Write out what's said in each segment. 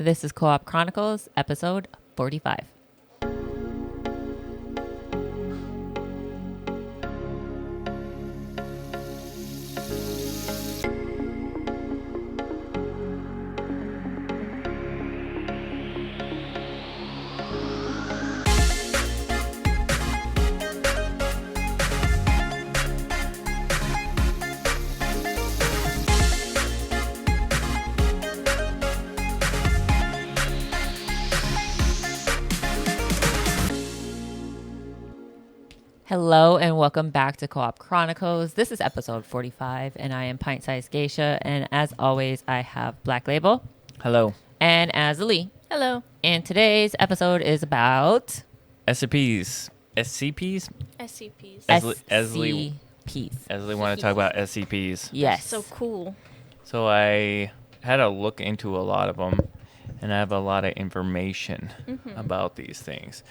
This is Co-op Chronicles, episode 45. Hello and welcome back to Co-op Chronicles. This is episode 45 and I am Pint-Sized Geisha, and as always I have Black Label. Hello. And Azali. Hello. And today's episode is about SCPs. SCPs? SCPs. SCPs. Want to talk about SCPs. Yes. So cool. So I had a look into a lot of them, and I have a lot of information about these things.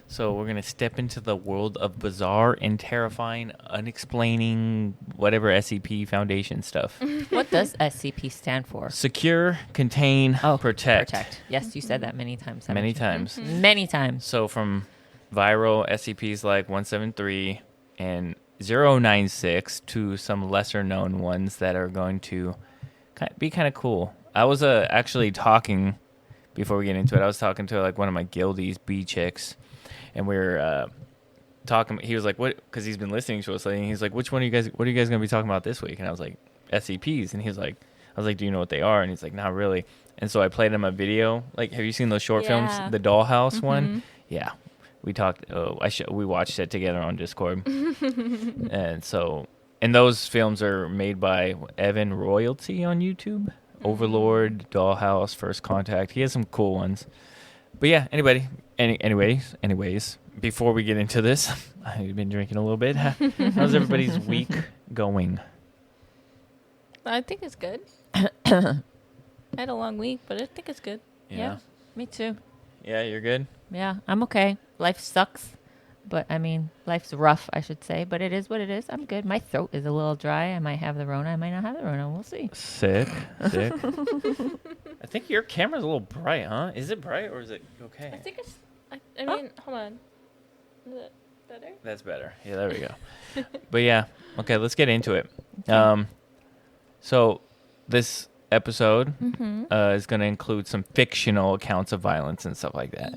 So we're going to step into the world of bizarre and terrifying, unexplaining, whatever SCP Foundation stuff. What does SCP stand for? Secure, contain, protect. Yes, you said that many times. Many times. Mm-hmm. Many times. So from viral SCPs like 173 and 096 to some lesser known ones that are going to be kind of cool. I was actually talking, before we get into it, I was talking to like one of my guildies, B chicks. And we were talking. He was like, "What?" Because he's been listening to us. And he's like, "Which one are you guys? What are you guys going to be talking about this week?" And I was like, "SCPs." And he's like, "I was like, do you know what they are?" And he's like, "Not really." And so I played him a video. Like, have you seen those short films? The Dollhouse one. Yeah, we talked. We watched it together on Discord. And those films are made by Evan Royalty on YouTube. Overlord, Dollhouse, First Contact. He has some cool ones. But yeah, anyways, before we get into this, I've been drinking a little bit. How's everybody's week going? I think it's good. I had a long week, but I think it's good. Yeah, me too. Yeah, you're good? Yeah, I'm okay. Life sucks, but I mean, life's rough, I should say, but it is what it is. I'm good. My throat is a little dry. I might have the Rona. I might not have the Rona. We'll see. Sick. I think your camera's a little bright, huh? Is it bright or is it okay? I think it's... I mean, hold on. Is it better? That's better. Yeah, there we go. But yeah, okay, let's get into it. So this episode is going to include some fictional accounts of violence and stuff like that.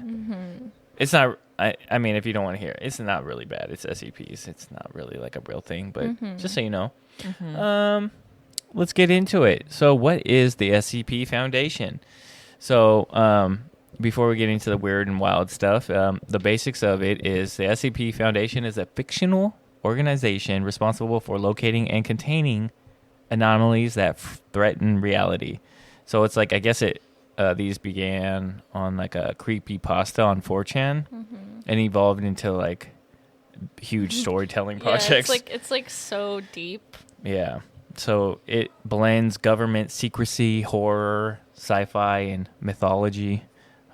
It's not... I mean, if you don't want to hear it, it's not really bad. It's SCPs. It's not really like a real thing, but just so you know. Let's get into it. So what is the SCP Foundation? So before we get into the weird and wild stuff, the basics of it is the SCP Foundation is a fictional organization responsible for locating and containing anomalies that threaten reality. So it's like, I guess these began on like a creepypasta on 4chan and evolved into like huge storytelling projects. It's like so deep. Yeah. So it blends government secrecy, horror, sci-fi, and mythology.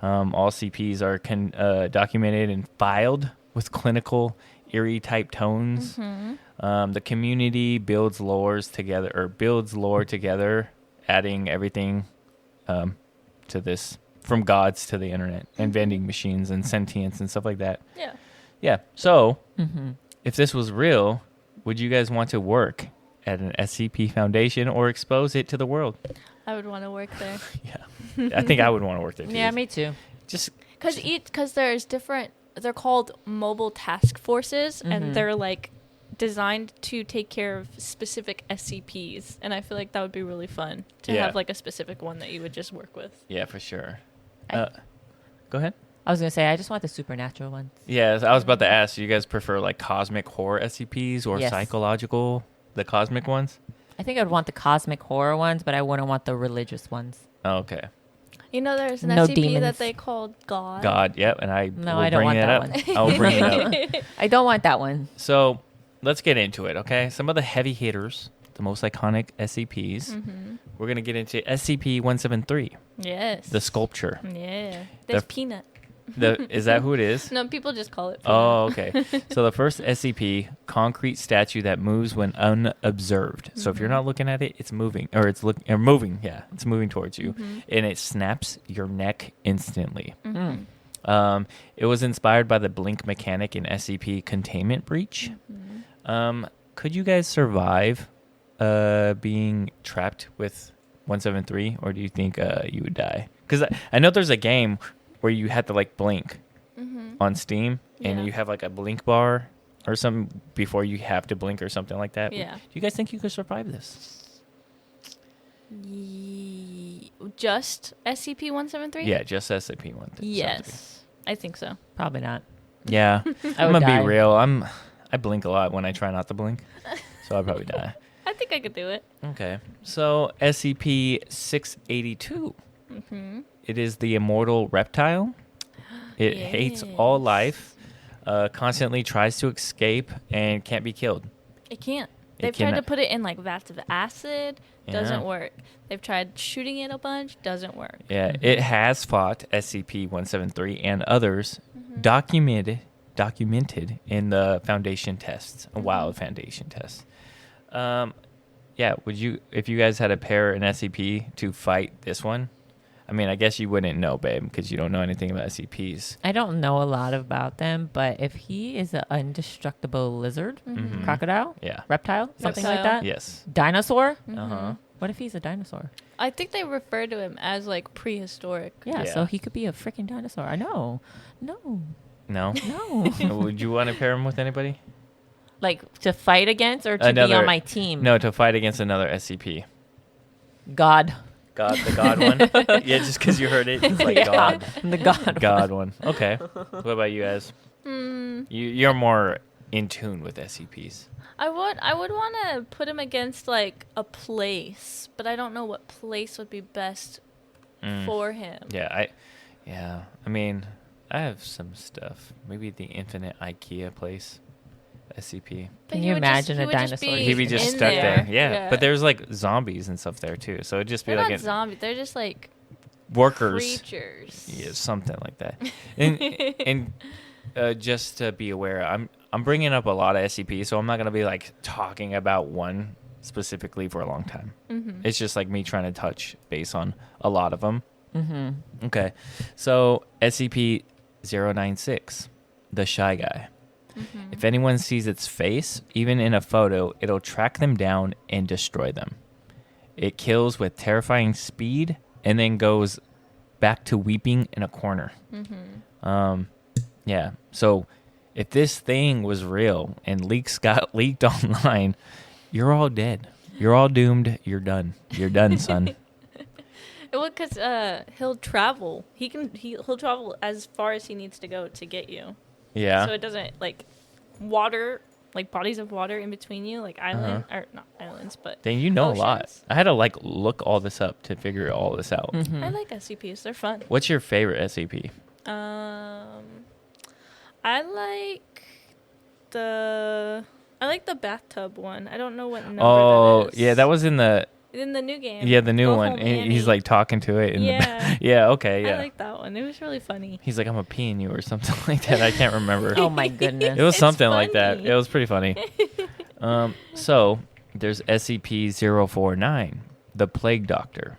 All CPs are documented and filed with clinical, eerie type tones. The community builds lore together, adding everything to this, from gods to the internet and vending machines and sentience and stuff like that. Yeah. So if this was real, would you guys want to work at an SCP Foundation or expose it to the world? I would want to work there. Yeah. I think I would want to work there too. Yeah, me too. Just because there's different, they're called mobile task forces, and they're like designed to take care of specific SCPs, and I feel like that would be really fun to have like a specific one that you would just work with. Yeah, for sure. Go ahead. I was going to say, I just want the supernatural ones. Yeah, I was about to ask, do you guys prefer like cosmic horror SCPs or psychological, the cosmic ones? I think I'd want the cosmic horror ones, but I wouldn't want the religious ones. Oh, okay. You know, there's an No SCP demons. that they called God. God, yep, and I No, will I don't bring want that that up. one. I'll bring it up. I don't want that one. So let's get into it, okay? Some of the heavy hitters, the most iconic SCPs. We're going to get into SCP-173. Yes. The sculpture. Yeah. There's Peanut. Is that who it is? No, people just call it. Oh, okay. So the first SCP, concrete statue that moves when unobserved. So if you're not looking at it, it's moving, or it's moving. Yeah, it's moving towards you, and it snaps your neck instantly. It was inspired by the blink mechanic in SCP Containment Breach. Could you guys survive being trapped with 173, or do you think you would die? Because I know there's a game where you have to like blink on Steam, and you have like a blink bar or something before you have to blink or something like that. Yeah. Do you guys think you could survive this? Just SCP-173? Yeah, just SCP-173. Yes, I think so. Probably not. Yeah, I'm would gonna die. be real. I blink a lot when I try not to blink, so I'd probably die. I think I could do it. Okay, so SCP-682. It is the immortal reptile. It hates all life, constantly tries to escape, and can't be killed. It can't. It They've tried to cannot. put it in like vats of acid. Doesn't Yeah. work. They've tried shooting it a bunch. Doesn't work. Yeah, it has fought SCP-173 and others, documented in the Foundation tests, wild Foundation tests. Yeah, would you, if you guys had to pair an SCP to fight this one? I mean, I guess you wouldn't know, babe, because you don't know anything about SCPs. I don't know a lot about them, but if he is an indestructible lizard, crocodile, Yeah. reptile, something like Reptile. that, Yes. dinosaur. Uh-huh. What if he's a dinosaur? I think they refer to him as like prehistoric. Yeah, Yeah. so he could be a freaking dinosaur. I know. No. No? No. Would you want to pair him with anybody? Like to fight against or to be on my team? No, to fight against another SCP. God. God, the God one? Yeah, just because you heard it. It's like Yeah. God. The God. God one. Okay. What about you guys? You're more in tune with SCPs. I would want to put him against like a place, but I don't know what place would be best for him. Yeah, I mean, I have some stuff. Maybe the infinite IKEA place. SCP. But Can he you would just- imagine he a would just dinosaur? be He'd be just in stuck there. Yeah. Yeah. But there's like zombies and stuff there too. So it'd just be They're like not zombies. They're just like workers. creatures. Yeah, something like that. And just to be aware, I'm bringing up a lot of SCP, so I'm not gonna be like talking about one specifically for a long time. It's just like me trying to touch base on a lot of them. Okay, so SCP-096, the Shy Guy. If anyone sees its face, even in a photo, it'll track them down and destroy them. It kills with terrifying speed and then goes back to weeping in a corner. Yeah, so if this thing was real and leaks got leaked online, you're all dead. You're all doomed. You're done. You're done, son. Well, because he'll travel. He'll travel as far as he needs to go to get you. Yeah. So it doesn't like water, like bodies of water in between you, like island or not islands, but Then you know a lot. oceans. I had to like look all this up to figure all this out. I like SCPs. They're fun. What's your favorite SCP? I like the bathtub one. I don't know what number that is. Yeah, that was in the new game. the new Go one. Home, And Annie. he's like talking to it. Yeah. Yeah. Okay. Yeah. I like that one. It was really funny. He's like, I'm a pee in you or something like that. I can't remember. Oh my goodness. It was It's something like that. funny. It was pretty funny. So there's SCP-049, the Plague Doctor,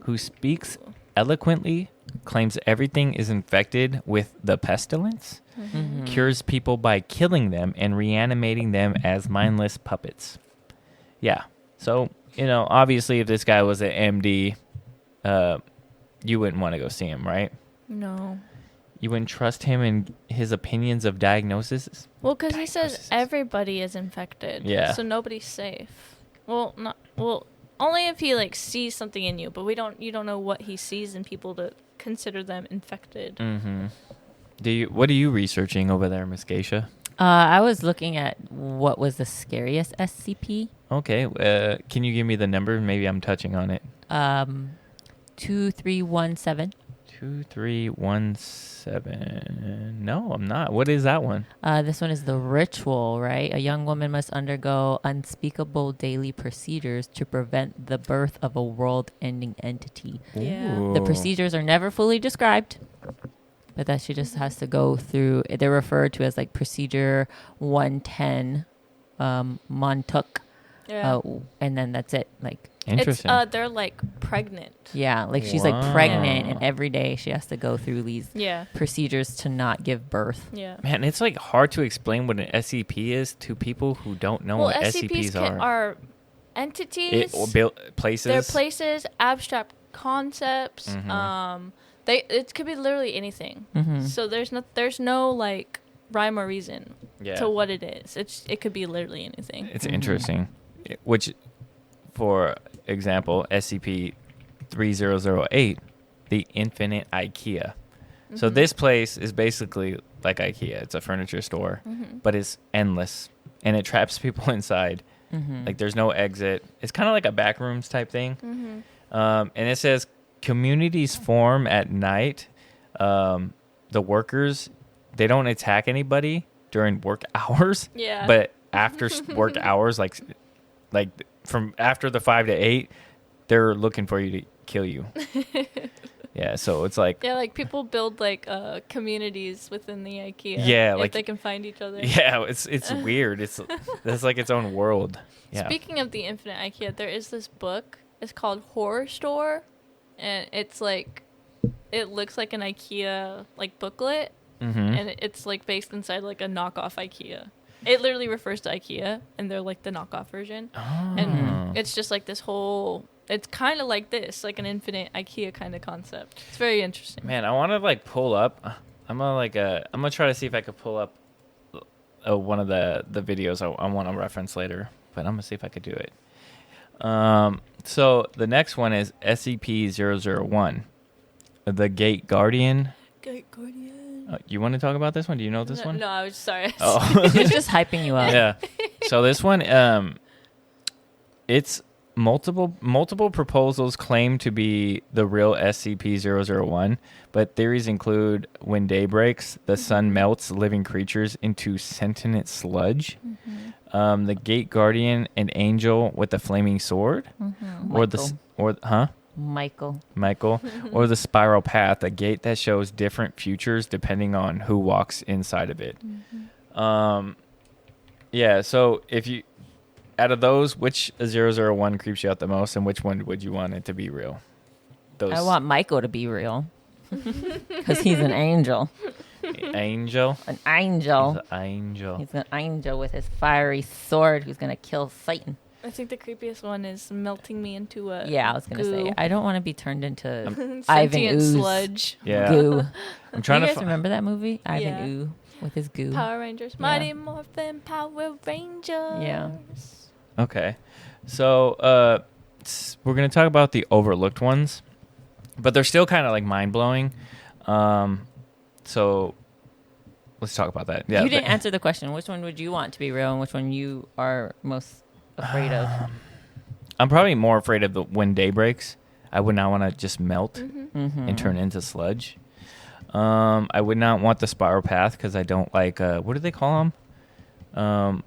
who speaks eloquently, claims everything is infected with the pestilence, cures people by killing them and reanimating them as mindless puppets. Yeah. So, obviously if this guy was an MD, you wouldn't want to go see him, right? No. You wouldn't trust him and his opinions of diagnosis? Well, because he says Diagnosis. everybody is infected. Yeah. So nobody's safe. Well, only if he like sees something in you, but you don't know what he sees in people to consider them infected. What are you researching over there, Miss Geisha? I was looking at what was the scariest SCP. Okay. Can you give me the number? Maybe I'm touching on it. 2317. 2317. No, I'm not. What is that one? This one is the ritual, right? A young woman must undergo unspeakable daily procedures to prevent the birth of a world-ending entity. Yeah. The Ooh. procedures are never fully described. but that she just has to go through. They're referred to as like procedure 110, Montauk, Yeah. and then that's it. Like Interesting. They're like pregnant. yeah, like she's like pregnant, and every day she has to go through these procedures to not give birth. Yeah. Man, it's like hard to explain what an SCP is to people who don't know what SCPs are entities. Places. They're places, abstract concepts. Mm-hmm. It could be literally anything. Mm-hmm. So there's no like rhyme or reason to what it is. It could be literally anything. It's interesting. Which, for example, SCP-3008, the Infinite IKEA. So this place is basically like IKEA. It's a furniture store, but it's endless, and it traps people inside. Like there's no exit. It's kind of like a backrooms type thing. And it says communities form at night. The workers, they don't attack anybody during work hours. Yeah. But after work hours, like from after the 5 to 8, they're looking for you to kill you. Yeah, so it's like like people build like communities within the IKEA. Yeah, if like they can find each other. Yeah, it's weird. It's like its own world. Yeah. Speaking of the Infinite IKEA, there is this book. It's called Horror Store, and it's like it looks like an IKEA like booklet, and it's like based inside like a knockoff IKEA. It literally refers to IKEA, and they're like the knockoff version, and it's just like this whole. It's kind of like this, like an infinite IKEA kind of concept. It's very interesting. Man, I want to like pull up. I'm gonna try to see if I could pull up one of the videos I want to reference later, but I'm gonna see if I could do it. So the next one is SCP-001, the Gate Guardian. Gate Guardian. You want to talk about this one? Do you know this one? No, I was sorry. Oh. He's just hyping you up. Yeah. So this one, it's multiple proposals claim to be the real SCP-001, but theories include when day breaks, the sun melts living creatures into sentient sludge. The Gate Guardian, an angel with a flaming sword, Michael, or the Spiral Path, a gate that shows different futures depending on who walks inside of it. Yeah. So if you, out of those, which 001 creeps you out the most, and which one would you want it to be real? I want Michael to be real because he's an angel. Angel? An angel. He's an angel. He's an angel with his fiery sword who's going to kill Satan. I think the creepiest one is melting me into a Yeah, I was going to say, I don't want to be turned into Ivan sentient Ooze sludge. Yeah. goo. I'm trying you to guys remember that movie? Ivan Yeah. Ooze with his goo. Power Rangers. Mighty Morphin Power Rangers. Yeah. Okay. So we're going to talk about the overlooked ones, but they're still kind of like mind-blowing. So let's talk about that. Yeah, you didn't answer the question. Which one would you want to be real and which one you are most afraid of? I'm probably more afraid of the when day breaks. I would not want to just melt and turn into sludge. I would not want the Spiral Path because I don't like, what do they call them?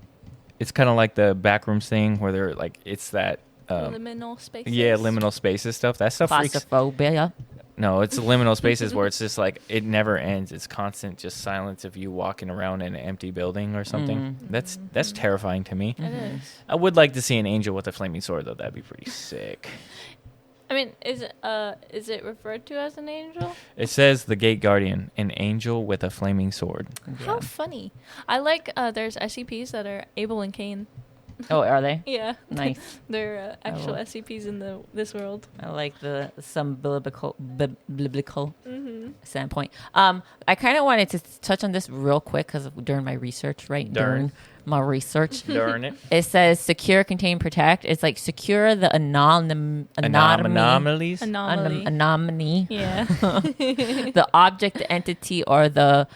It's kind of like the backrooms thing where they're like, it's that. Liminal spaces. Yeah, liminal spaces stuff. That stuff freaks. Claustrophobia. No, it's liminal spaces where it's just like it never ends. It's constant, just silence of you walking around in an empty building or something. That's terrifying to me. It is. I would like to see an angel with a flaming sword, though. That'd be pretty sick. I mean, is it referred to as an angel? It says the Gate Guardian, an angel with a flaming sword. Yeah. How funny! I like there's SCPs that are Abel and Cain. Oh, are they? Yeah. Nice. They're actual Oh. SCPs in this world. I like some biblical standpoint. I kind of wanted to touch on this real quick because during my research, during my research, Darn it. it says secure, contain, protect. It's like secure the Anomalies. anomaly, Yeah. the object, the entity, or the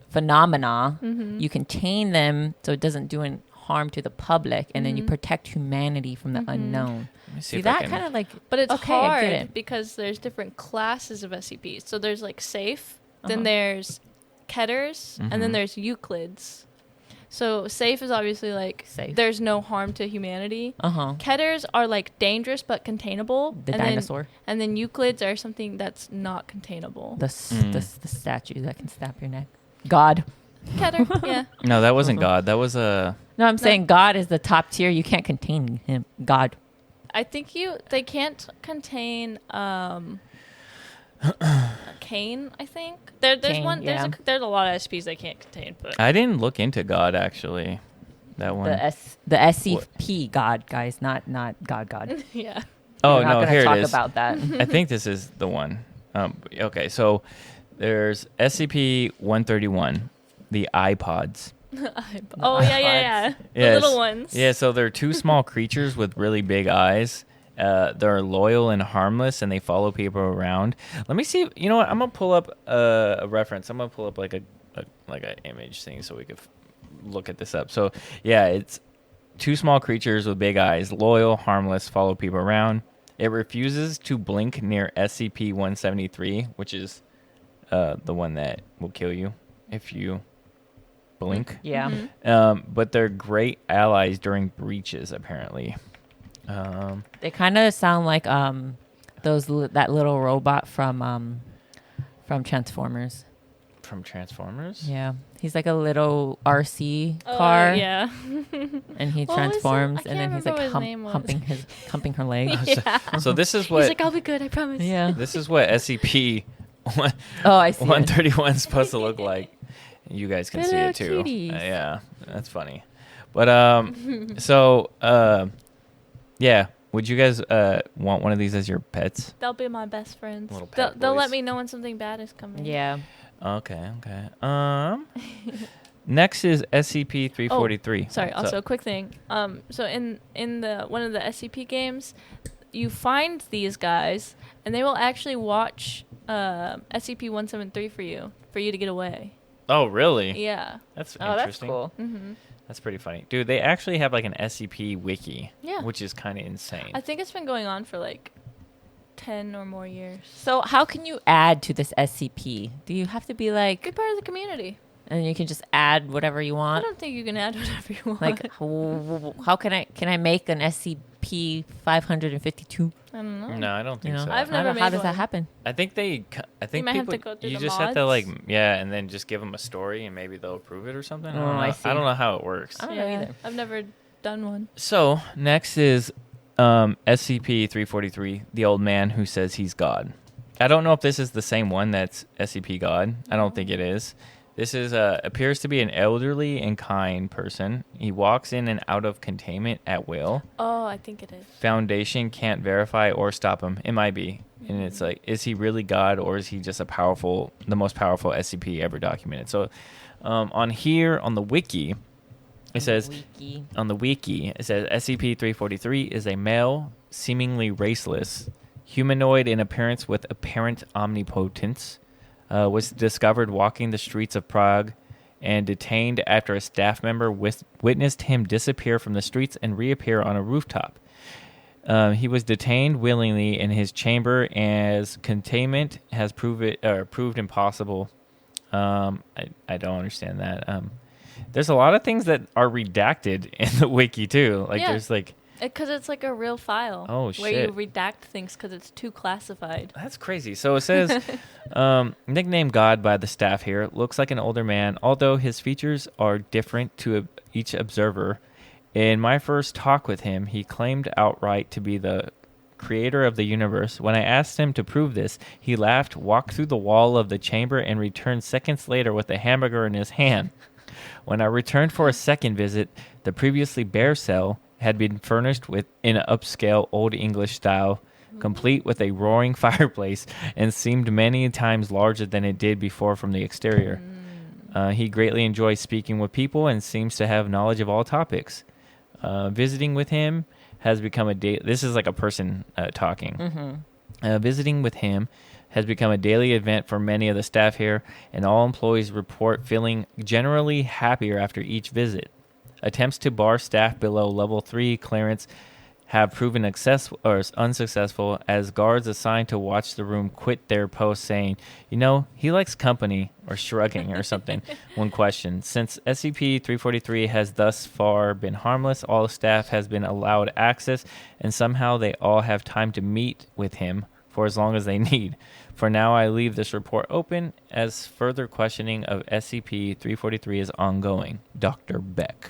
phenomena. You contain them so it doesn't do any harm to the public, and then you protect humanity from the unknown. See that kind of like, But it's okay, I get hard it. because there's different classes of SCPs. So there's like safe, then there's Ketters, and then there's Euclids. So safe is obviously like Safe. there's no harm to humanity. Uh-huh. Ketters are like dangerous but containable. The dinosaur. And then Euclids are something that's not containable. The statue that can snap your neck. God. Keter, yeah. No, that wasn't God. That was a... No, I'm saying God is the top tier. You can't contain him. God. I think they can't contain Kane, I think. There's Kane, one yeah. there's a lot of SCPs they can't contain, but I didn't look into God, actually. That one. The SCP God, guys, not God. yeah. Oh, We're not no, gonna here talk it is. about that. I think this is the one. Okay, so there's SCP-131, the iPods. Oh, yeah. The Yes. little ones. Yeah, so they're two small creatures with really big eyes. They're loyal and harmless, and they follow people around. Let me see. You know what? I'm gonna pull up a reference. I'm gonna pull up like a image thing so we could look at this up. So yeah, it's two small creatures with big eyes, loyal, harmless, follow people around. It refuses to blink near SCP-173, which is the one that will kill you if you blink. Yeah. Mm-hmm. But they're great allies during breaches, apparently. They kind of sound like that little robot from Transformers. From Transformers? Yeah, he's like a little RC car, Yeah. and he What was it? transforms, I and then can't he's remember like what his name was. humping her leg. Yeah. So this is He's what like, I'll be good, I promise. Yeah. this is what SCP Oh, I see. 131 is supposed to look like. You guys can see it too. Little cuties. Yeah, that's funny. But yeah. Would you guys want one of these as your pets? They'll be my best friends. Little pet They'll boys. let me know when something bad is coming. Yeah. Okay. Next is SCP-343. Sorry. Also, a quick thing. So in the one of the SCP games, you find these guys, and they will actually watch SCP-173 for you to get away. Oh, really? Yeah. That's Oh, that's interesting. cool. Mm-hmm. That's pretty funny. Dude, they actually have like an SCP wiki, Yeah. which is kind of insane. I think it's been going on for like 10 or more years. So how can you add to this SCP? Do you have to be Be like, part of the community. and you can just add whatever you I want? don't think you can add whatever you want. Like, how can I make an SCP 552? I don't know. No, I don't You think know, so. I've I don't never know, how made does that one. happen? I think might have people, to go through you the just have to like, mods. yeah, and then just give them a story and maybe they'll approve it or something. Oh, I see. I don't know how it works. I don't know either. I've never done one. So next is SCP-343, the old man who says he's God. I don't know if this is the same one that's SCP God. I don't think it is. This is appears to be an elderly and kind person. He walks in and out of containment at will. Oh, I think it is. Foundation can't verify or stop him. It might be. And it's like, is he really God, or is he just the most powerful SCP ever documented? So on the wiki, it says, on the wiki, it says SCP-343 is a male, seemingly raceless, humanoid in appearance with apparent omnipotence, was discovered walking the streets of Prague and detained after a staff member witnessed him disappear from the streets and reappear on a rooftop. He was detained willingly in his chamber as containment has proved impossible. I don't understand that. There's a lot of things that are redacted in the wiki too. Like Yeah. there's like, Because it's like a real file. Oh, Where shit. you redact things because it's too classified. that's crazy. So it says, nicknamed God by the staff here, looks like an older man, although his features are different to each observer. In my first talk with him, he claimed outright to be the creator of the universe. When I asked him to prove this, he laughed, walked through the wall of the chamber, and returned seconds later with a hamburger in his hand. When I returned for a second visit, the previously bare cell had been furnished in an upscale Old English style, complete with a roaring fireplace, and seemed many times larger than it did before from the exterior. He greatly enjoys speaking with people and seems to have knowledge of all topics. Visiting with him has become this is like a person talking. Visiting with him has become a daily event for many of the staff here, and all employees report feeling generally happier after each visit. Attempts to bar staff below level 3 clearance have proven unsuccessful, as guards assigned to watch the room quit their post saying, he likes company, or shrugging or something when questioned. Since SCP-343 has thus far been harmless, all staff has been allowed access, and somehow they all have time to meet with him for as long as they need. For now, I leave this report open as further questioning of SCP-343 is ongoing. Dr. Beck.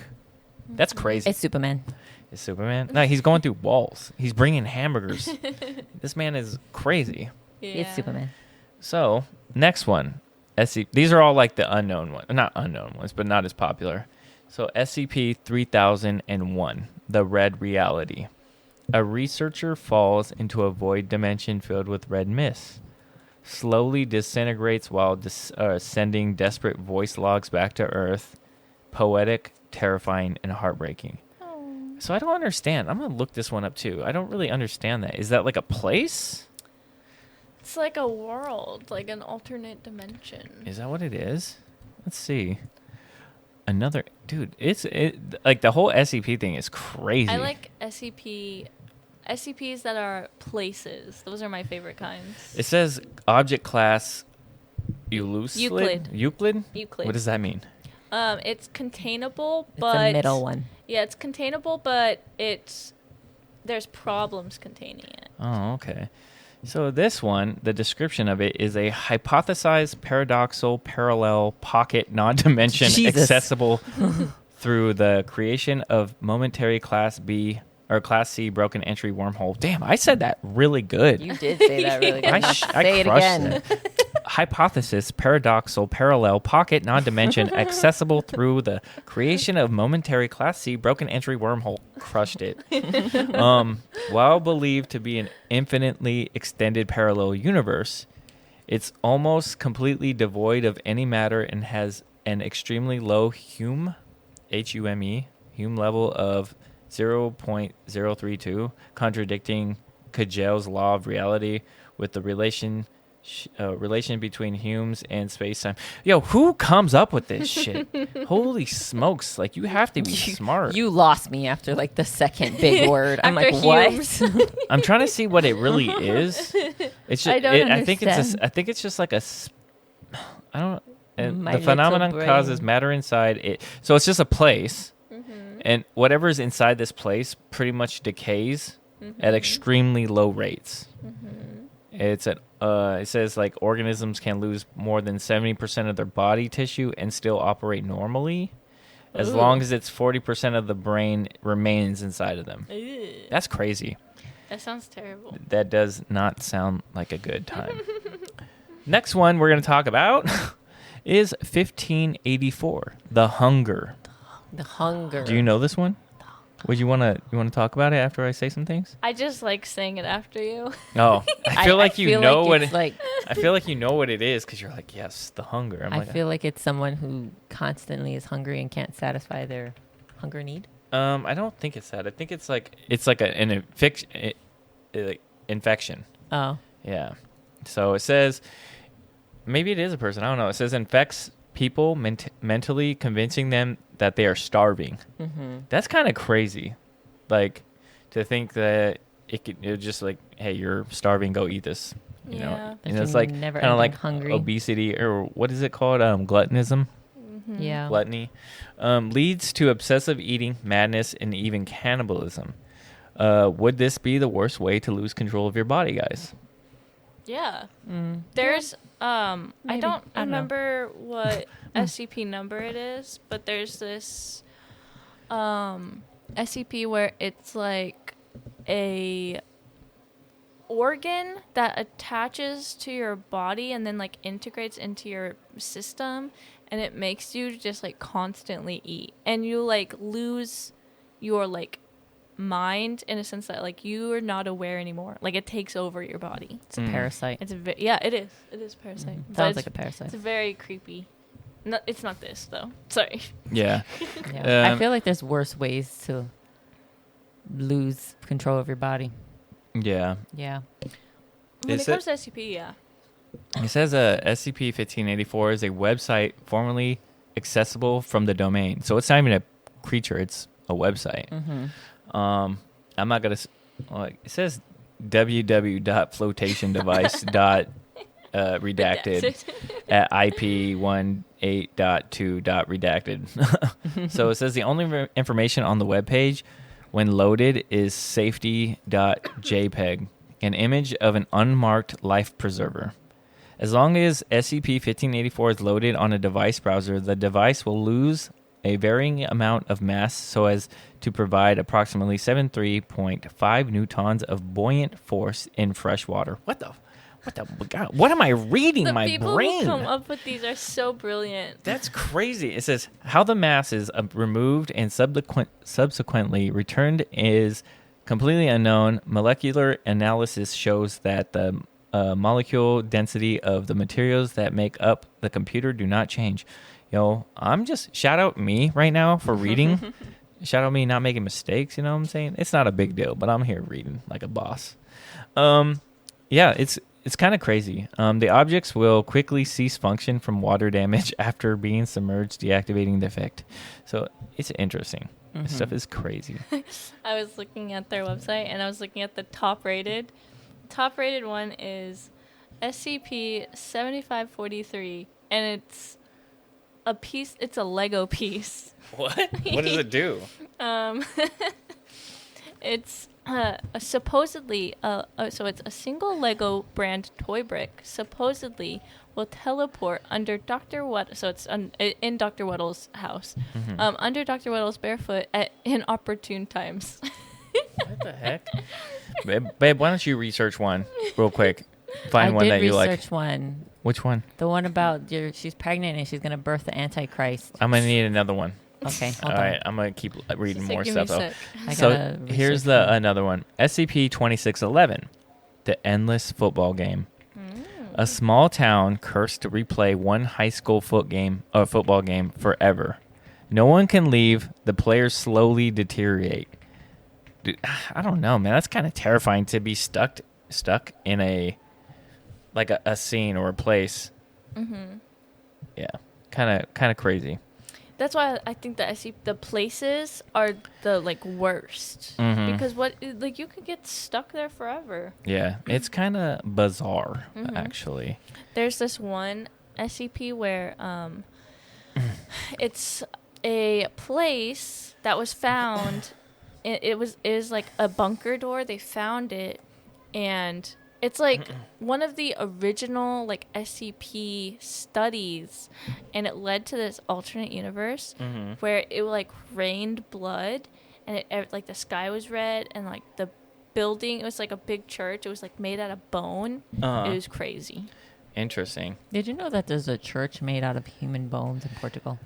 That's crazy. It's Superman. Is Superman? No, he's going through walls. He's bringing hamburgers. This man is crazy. Yeah. It's Superman. So, next one. These are all like the unknown ones. Not unknown ones, but not as popular. So, SCP-3001, the Red Reality. A researcher falls into a void dimension filled with red mist. Slowly disintegrates while sending desperate voice logs back to Earth. Poetic, terrifying, and heartbreaking. So I don't understand. I'm going to look this one up too. I don't really understand that. Is that like a place? It's like a world, like an alternate dimension. Is that what it is? Let's see. Another dude. It's like the whole SCP thing is crazy. I like SCPs that are places. Those are my favorite kinds. It says object class Euclid. Euclid. What does that mean? It's containable, It's but the middle one. Yeah, it's containable, but there's problems containing it. Oh, okay. So this one, the description of it is a hypothesized paradoxal parallel pocket non-dimension accessible through the creation of momentary Class B or Class C broken entry wormhole. Damn, I said that really good. You did say that really good. Say it again. It. Hypothesis paradoxal parallel pocket non-dimension accessible through the creation of momentary Class C broken entry wormhole. Crushed it. While believed to be an infinitely extended parallel universe, it's almost completely devoid of any matter and has an extremely low Hume level of 0.032, contradicting Cagel's law of reality with the relation between Hume's and space-time. Yo, who comes up with this shit? Holy smokes. Like, you have to be smart. You lost me after, like, the second big word. I'm like, what? I'm trying to see what it really is. It's just, I don't understand. I think it's just like a... I don't... And My the phenomenon little brain. causes matter inside it. So it's just a place. And whatever's inside this place pretty much decays at extremely low rates. It says like organisms can lose more than 70% of their body tissue and still operate normally, as long as it's 40% of the brain remains inside of them. That's crazy. That sounds terrible. That does not sound like a good time. Next one we're going to talk about is 1584, the Hunger. The Hunger. Do you know this one? Would you want to talk about it after I say some things? I just like saying it after you. Oh, I feel like you know what it's like. I feel like you know what it is because you're like, yes, the hunger. I feel like it's someone who constantly is hungry and can't satisfy their hunger need. I don't think it's that. I think it's like an infection. Oh. Yeah. So it says maybe it is a person. I don't know. It says infects people mentally, convincing them that they are starving. That's kind of crazy, like to think that it just like, hey, you're starving, go eat this, you know. And it's like kind of like hungry. obesity, or what is it called, gluttonism. Yeah, gluttony leads to obsessive eating, madness, and even cannibalism. Would this be the worst way to lose control of your body, guys? Yeah. There's I don't remember what SCP number it is, but there's this SCP where it's like a organ that attaches to your body and then like integrates into your system, and it makes you just like constantly eat, and you like lose your like mind in a sense that like you are not aware anymore. Like it takes over your body. it's a parasite. It's it is a parasite. Sounds like a parasite. It's very creepy. No, it's not this though. Sorry. Yeah. I feel like there's worse ways to lose control of your body. Yeah. Yeah. When it comes to SCP, yeah. It says SCP-1584 is a website formerly accessible from the domain. So it's not even a creature, it's a website. I'm not gonna. Like it says www.flotationdevice.redacted at IP18.2.redacted. So it says the only information on the webpage when loaded is safety.jpg, an image of an unmarked life preserver. As long as SCP-1584 is loaded on a device browser, the device will lose a varying amount of mass so as to provide approximately 73.5 newtons of buoyant force in fresh water. What God, what am I reading? The My people brain. who come up with these are so brilliant. That's crazy. It says how the mass is removed and subsequently returned is completely unknown. Molecular analysis shows that the molecule density of the materials that make up the computer do not change. Yo, I'm just shout out me right now for reading. Shout out me not making mistakes. You know what I'm saying? It's not a big deal, but I'm here reading like a boss. Yeah, it's kind of crazy. The objects will quickly cease function from water damage after being submerged, deactivating the effect. So it's interesting. This stuff is crazy. I was looking at their website and I was looking at the top rated. Top rated one is SCP-7543, and it's a piece. It's a Lego piece. What? What does it do? It's supposedly so it's a single Lego brand toy brick. Supposedly will teleport under Dr. Wet. So it's in Dr. Weddle's house, under Dr. Weddle's barefoot at inopportune times. What the heck? Babe, why don't you research one real quick? Find one that you like. I did research one. Which one? The one about she's pregnant and she's going to birth the Antichrist. I'm going to need another one. Okay, hold All on. right, I'm going to keep reading more Give me stuff, a though. sec. So here's another one. SCP-2611, the Endless Football Game. A small town cursed to replay one high school football game forever. No one can leave. The players slowly deteriorate. Dude, I don't know, man. That's kind of terrifying to be stuck in a scene or a place. Yeah, kind of crazy. That's why I think that the places are the worst, because you could get stuck there forever. Yeah, it's kind of bizarre, actually. There's this one SCP where it's a place that was found. It is like a bunker door. They found it, and it's like one of the original SCP studies, and it led to this alternate universe where it rained blood, and it the sky was red, and the building, it was like a big church. It was made out of bone. It was crazy. Interesting. Did you know that there's a church made out of human bones in Portugal?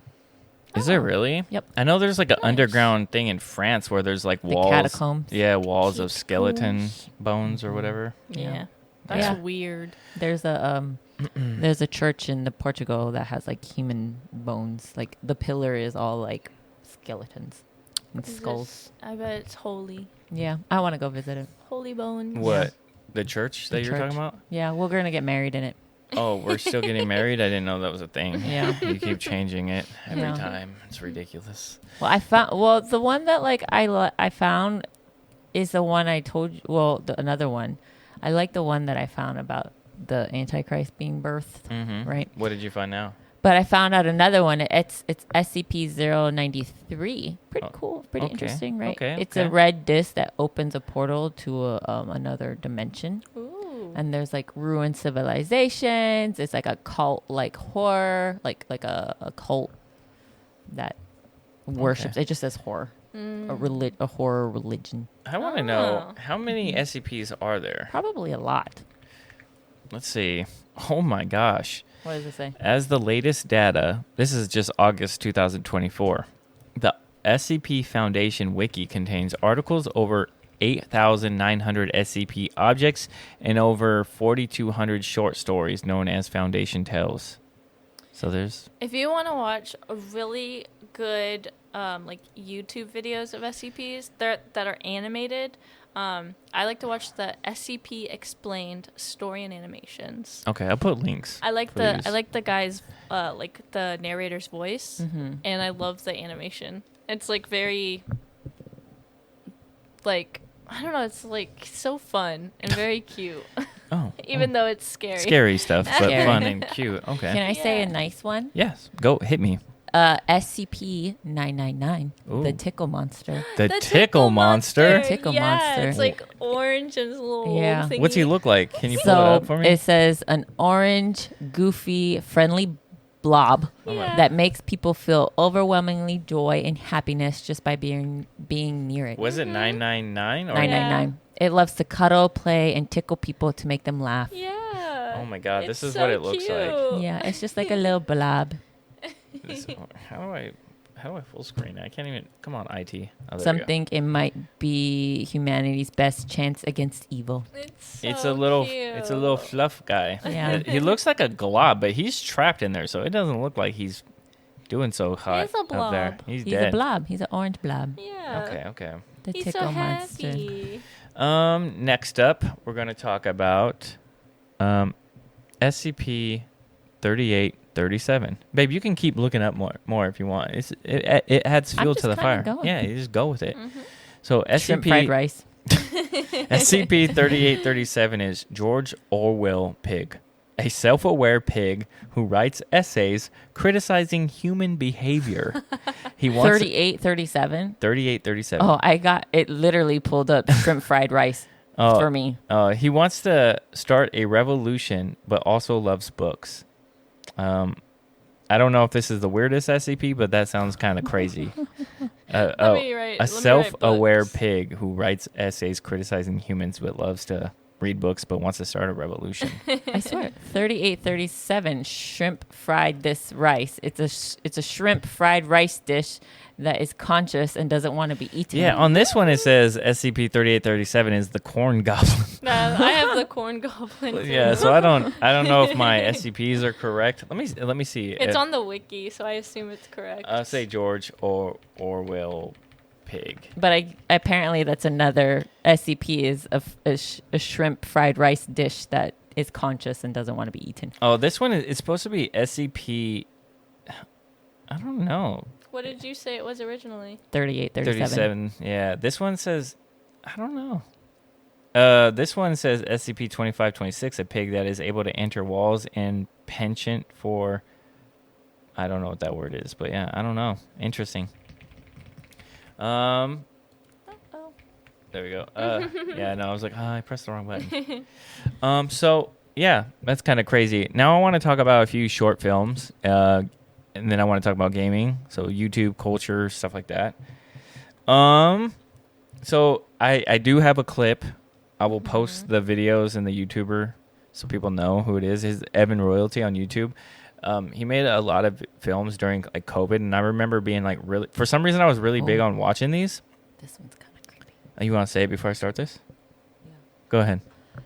Is there really? Yep. I know there's an underground thing in France where there's walls. The catacombs. Yeah, walls of skeleton bones or whatever. Yeah. That's weird. There's a church in Portugal that has human bones. The pillar is all skeletons and skulls. I bet it's holy. Yeah, I want to go visit it. Holy bones. What? Yeah. The church that you're talking about? Yeah, we're gonna get married in it. Oh, we're still getting married? I didn't know that was a thing. Yeah. You keep changing it every Yeah. time. It's ridiculous. Well, I found. Well, the one that I found is the one I told you. Well, another one. I like the one that I found about the Antichrist being birthed. Right. What did you find now? But I found out another one. It's SCP-093. Pretty cool. Pretty okay. interesting, right? Okay, It's a red disc that opens a portal to another dimension. Ooh. And there's ruined civilizations. It's a cult horror, like a cult that worships. It just says horror, a horror religion. I want to know, how many SCPs are there? Probably a lot. Let's see. Oh my gosh. What does it say? As the latest data, this is just August 2024. The SCP Foundation Wiki contains articles over 8,900 SCP objects and over 4,200 short stories known as Foundation Tales. So there's... If you want to watch a really good YouTube videos of SCPs that are animated, I like to watch the SCP Explained story and animations. Okay, I'll put links. I like the guy's the narrator's voice, and I love the animation. It's very I don't know. It's like so fun and very cute. Oh. Even though it's scary. Scary stuff, but Scary. fun and cute. Okay. Can I say a Yeah. nice one? Yes. Go hit me. SCP-999, Ooh. the tickle monster. The tickle monster. Tickle yeah, monster. It's like orange and it's a little Yeah. thingy. What's he look like? Can you pull it So up for me? it says an orange, goofy, friendly blob Yeah. that makes people feel overwhelmingly joy and happiness just by being near it. Was it 999 or 999. It loves to cuddle, play, and tickle people to make them laugh. Yeah. Oh my God, this It's is what so it looks like. cute. Yeah, it's just like a little blob. How do I full screen? I can't even. Come on, IT. Oh, there we go. Something it might be humanity's best chance against evil. It's so a little cute. fluff guy. Yeah. He looks like a glob, but he's trapped in there, so it doesn't look like he's doing so hot He's a up there. blob. He's He's dead. a blob. He's an orange blob. Yeah. Okay. The He's tickle so monster. happy. Next up, we're going to talk about SCP-3837. Babe, you can keep looking up more if you want. It adds I'm fuel just to the kinda fire. going. Yeah, you just go with it. Mm-hmm. So Shrimp fried rice. SCP-3837 is George Orwell Pig, a self-aware pig who writes essays criticizing human behavior. He wants 3837. 3837. Oh, I got it. Literally pulled up shrimp fried rice for me. He wants to start a revolution, but also loves books. I don't know if this is the weirdest SCP, but that sounds kind of crazy. A self-aware pig who writes essays criticizing humans, but loves to read books, but wants to start a revolution. I swear, 3837 shrimp fried this rice. It's a shrimp fried rice dish that is conscious and doesn't want to be eaten. Yeah, on this one it says SCP-3837 is the corn goblin. I have the corn goblin. Too. Yeah, so I don't know if my SCPs are correct. Let me see. It's on the wiki, so I assume it's correct. I'll say George Orwell Pig. But apparently that's another SCP is a shrimp fried rice dish that is conscious and doesn't want to be eaten. Oh, this one is supposed to be SCP. I don't know. What did you say it was originally? 3837. 37. Yeah, this one says. I don't know. This one says SCP-2526, a pig that is able to enter walls and penchant for. I don't know what that word is, but yeah, I don't know. Interesting. There we go. Yeah, no, I was like, I pressed the wrong button. So yeah, that's kind of crazy. Now I want to talk about a few short films, and then I want to talk about gaming, so YouTube culture, stuff like that. So I do have a clip. I will post the videos and the YouTuber so people know who it is. His Evan Royalty on YouTube. He made a lot of films during like COVID, and I remember being like really. For some reason, I was really big on watching these. This one's kind of creepy. You want to say it before I start this? Yeah. Go ahead.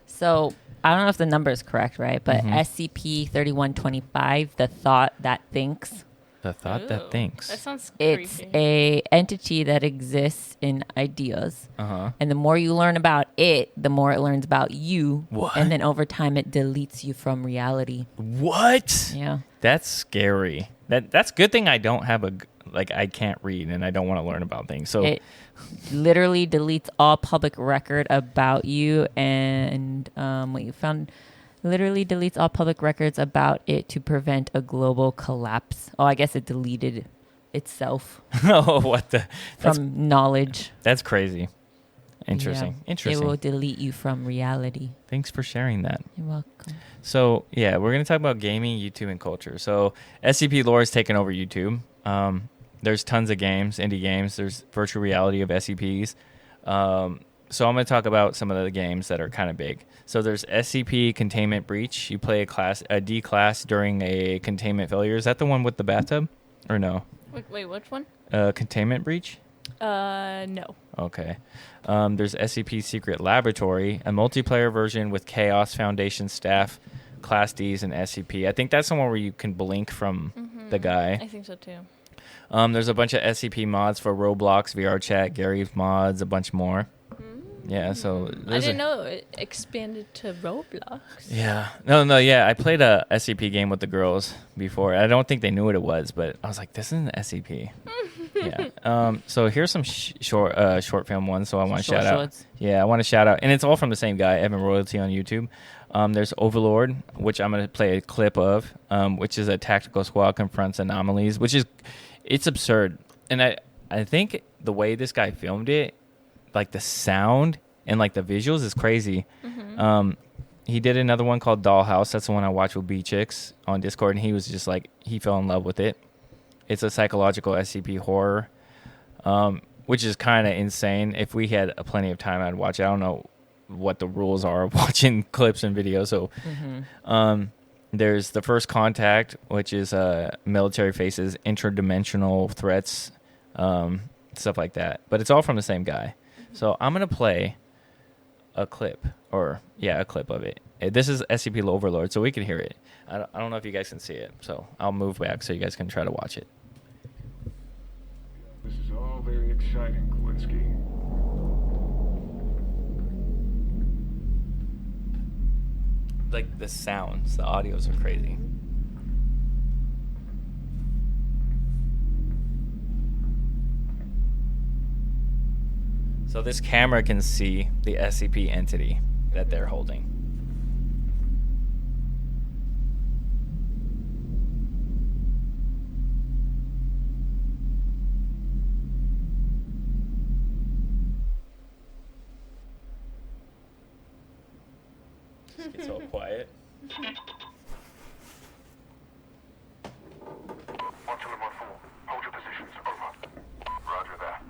So I don't know if the number is correct, right? But SCP-3125, the thought that thinks. The thought that Ooh, thinks. That sounds It's creepy. a entity that exists in ideas. Uh-huh. And the more you learn about it, the more it learns about you. What? And then over time, it deletes you from reality. What? Yeah. That's scary. That's a good thing I don't have I can't read and I don't want to learn about things. So It literally deletes all public record about you, and what you found literally deletes all public records about it to prevent a global collapse. Oh, I guess it deleted itself oh, what the? from knowledge. That's crazy. Interesting. Yeah. Interesting. It will delete you from reality. Thanks for sharing that. You're welcome. So, yeah, we're going to talk about gaming, YouTube, and culture. So, SCP lore has taken over YouTube. There's tons of games, indie games. There's virtual reality of SCPs. So, I'm going to talk about some of the games that are kind of big. So, there's SCP Containment Breach. You play a D class during a containment failure. Is that the one with the bathtub? Or no? Wait, which one? Containment Breach? No. Okay. There's SCP Secret Laboratory, a multiplayer version with Chaos Foundation staff, Class Ds, and SCP. I think that's the one where you can blink from the guy. I think so too. There's a bunch of SCP mods for Roblox, VRChat, Gary's mods, a bunch more. Yeah, so I didn't know it expanded to Roblox. Yeah. No, yeah. I played a SCP game with the girls before. I don't think they knew what it was, but I was like, this is an SCP. Yeah. So here's some short film ones. So I want to shout out. Shorts. Yeah, I want to shout out, and it's all from the same guy, Evan Royalty on YouTube. There's Overlord, which I'm going to play a clip of, which is a tactical squad confronts anomalies, it's absurd. And I think the way this guy filmed it, like the sound and like the visuals is crazy. Mm-hmm. He did another one called Dollhouse. That's the one I watched with B Chicks on Discord, and he was just like, he fell in love with it. It's a psychological SCP horror, which is kind of insane. If we had plenty of time, I'd watch it. I don't know what the rules are of watching clips and videos. So there's The First Contact, which is military faces interdimensional threats, stuff like that. But it's all from the same guy. So I'm going to play a clip of it. This is SCP Overlord, so we can hear it. I don't know if you guys can see it, so I'll move back so you guys can try to watch it. This is all very exciting, Kowinski. Like the sounds, the audios are crazy. So this camera can see the SCP entity that they're holding. It's all quiet. Watcher number 4, hold your positions. Over. Roger that.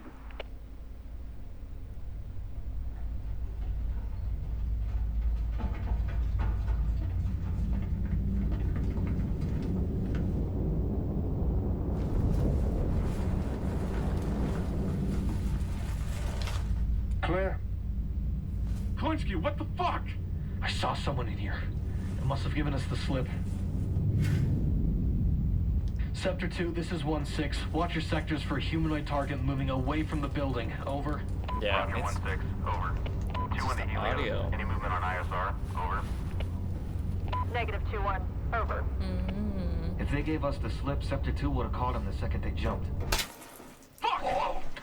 Claire? Kowinski, what the fuck? I saw someone in here. It must have given us the slip. Sector 2, this is 1-6. Watch your sectors for a humanoid target moving away from the building. Over. Yeah, Roger, it's 1-6. Over. 2 on the Helios. audio. Any movement on ISR? Over. Negative 2-1. Over. If they gave us the slip, Sector 2 would have caught him the second they jumped. Fuck!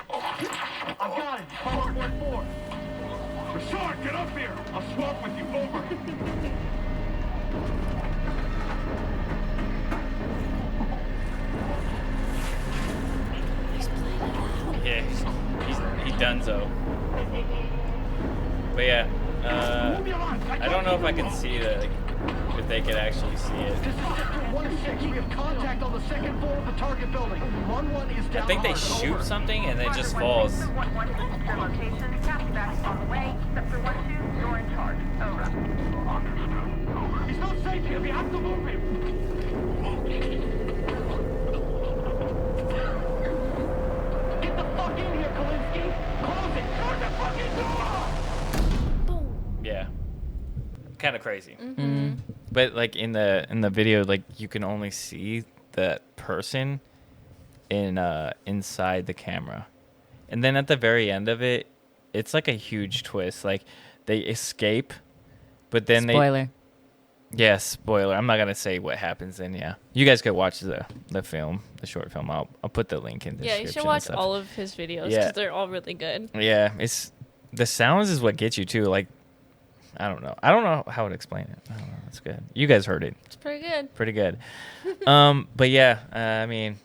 I got it! Follow 1-4. Rashard, get up here! I'll swap with you. Over. Yeah, he's donezo. But yeah, I don't know if I can see if they could actually see it. This is Sector 1-6. We have contact on the second floor of the target building. 1-1 is down. I think they hard. shoot Over. something and it just falls. 1-1 is your location. Copy back on the way. Sector 1-2, you're in charge. Over. Understood. Over. He's not safe here. We have to move him. Get the fuck in here, Kowinski. Close it. Shut the fucking door. Yeah, kind of crazy. Mm-hmm. But like in the video, like you can only see that person inside the camera, and then at the very end of it, it's like a huge twist. Like they escape, but then Spoiler. Yeah, spoiler. I'm not gonna say what happens then. Yeah, you guys could watch the film, the short film. I'll put the link in the description. Yeah, you should watch all of his videos because they're all really good. Yeah, it's the sounds is what gets you too. Like I don't know how to explain it. I don't know. It's good. You guys heard it. It's pretty good. Pretty good. But yeah, I mean,